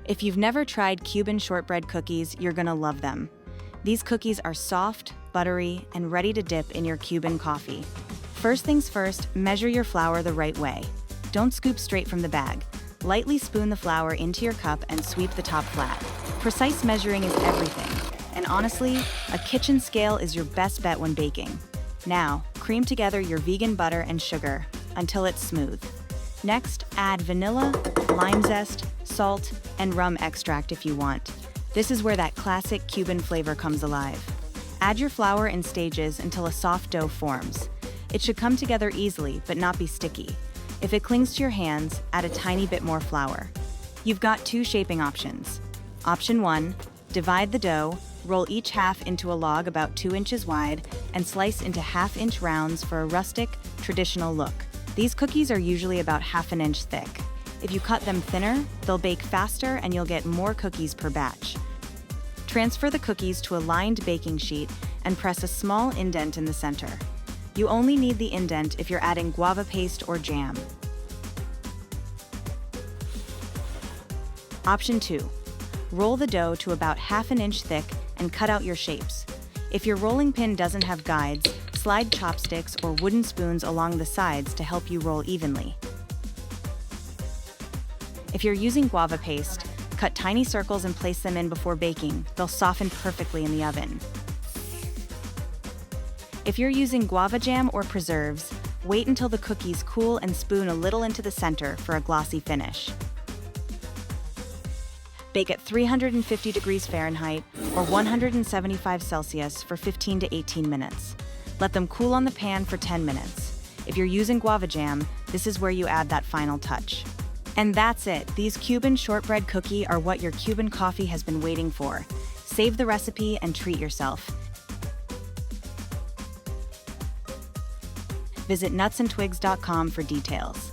If you've never tried Cuban shortbread cookies, you're gonna love them. These cookies are soft, buttery, and ready to dip in your Cuban coffee. First things first, measure your flour the right way. Don't scoop straight from the bag. Lightly spoon the flour into your cup and sweep the top flat. Precise measuring is everything, and honestly, a kitchen scale is your best bet when baking. Now, cream together your vegan butter and sugar until it's smooth. Next, add vanilla, lime zest, salt, and rum extract if you want. This is where that classic Cuban flavor comes alive. Add your flour in stages until a soft dough forms. It should come together easily, but not be sticky. If it clings to your hands, add a tiny bit more flour. You've got two shaping options. Option 1, divide the dough, roll each half into a log about 2 inches wide, and slice into half-inch rounds for a rustic, traditional look. These cookies are usually about half an inch thick. If you cut them thinner, they'll bake faster and you'll get more cookies per batch. Transfer the cookies to a lined baking sheet and press a small indent in the center. You only need the indent if you're adding guava paste or jam. Option 2. Roll the dough to about half an inch thick and cut out your shapes. If your rolling pin doesn't have guides, slide chopsticks or wooden spoons along the sides to help you roll evenly. If you're using guava paste, cut tiny circles and place them in before baking. They'll soften perfectly in the oven. If you're using guava jam or preserves, wait until the cookies cool and spoon a little into the center for a glossy finish. Bake at 350 degrees Fahrenheit or 175 Celsius for 15 to 18 minutes. Let them cool on the pan for 10 minutes. If you're using guava jam, this is where you add that final touch. And that's it. These Cuban shortbread cookie are what your Cuban coffee has been waiting for. Save the recipe and treat yourself. Visit nutsandtwigs.com for details.